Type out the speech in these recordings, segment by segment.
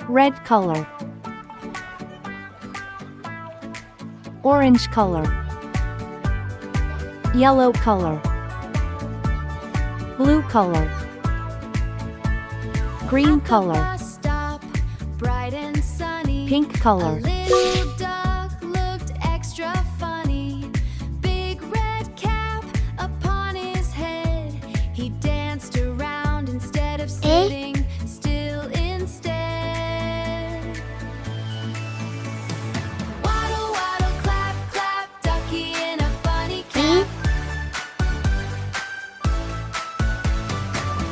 Red color. Orange color. Yellow color. Blue color. Green color. Bright and sunny. Pink color. A little duck looked extra funny. Big red cap upon his head. He danced around instead of sitting still instead. Waddle, waddle, clap, clap, ducky in a funny cap.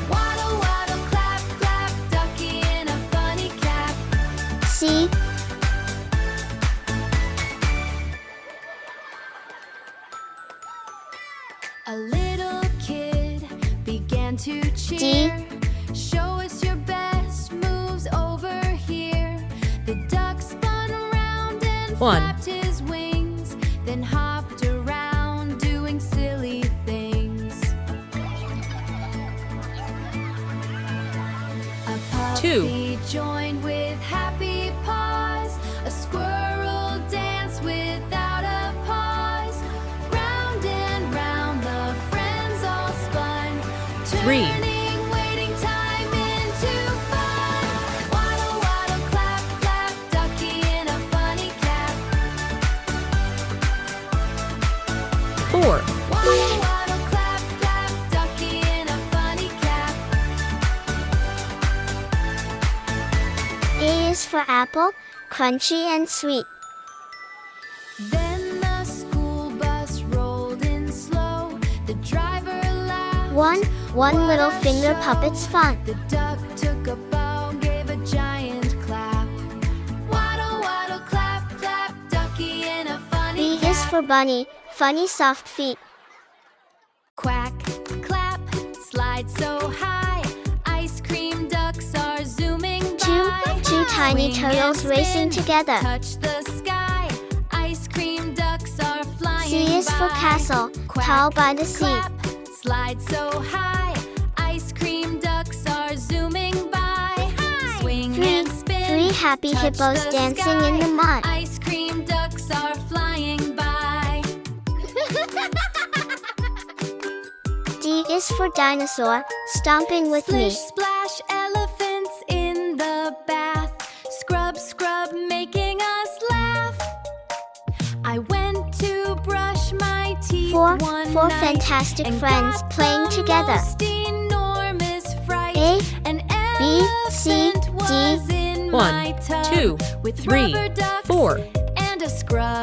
Waddle, waddle, clap, clap, ducky in a funny cap. C. A little kid began to cheer. Show us your best moves over here. The duck spun around and flapped his wings, then hopped around doing silly things. A puppy joined with happy paws. A squirrel danced without a pause. Round and round the friends all spun, turning waiting time into fun. Waddle, waddle, clap, clap, ducky in a funny cap. 4. Waddle, waddle, clap, clap, ducky in a funny cap. A is for apple, crunchy and sweet. Then the school bus rolled in slow. The driver laughed. One little finger puppet's fun. The duck took a bow, gave a giant clap. Waddle, waddle, clap, clap, ducky in a funny B cap. is for bunny, funny soft feet. Quack, clap, slide so high. Ice cream ducks are zooming by. Two tiny Swing turtles and racing spin, together. touch the sky. Ice cream ducks are flying C is for by. castle, Quack, tall by the sea. clap, slide so high. Ice cream ducks are zooming by. Swing and spin. Three happy touch hippos the dancing sky. in the mud. Ice cream ducks are flying by. D is for dinosaur, stomping with me. Splish splash, elephants in the bath. Scrub scrub, making us laugh. I went to brush my teeth Four one night fantastic and friends got playing the together. most enormous fright. A, An B, C, elephant was D. in 1, my tub 2, with 3, rubber ducks 4. and a scrub.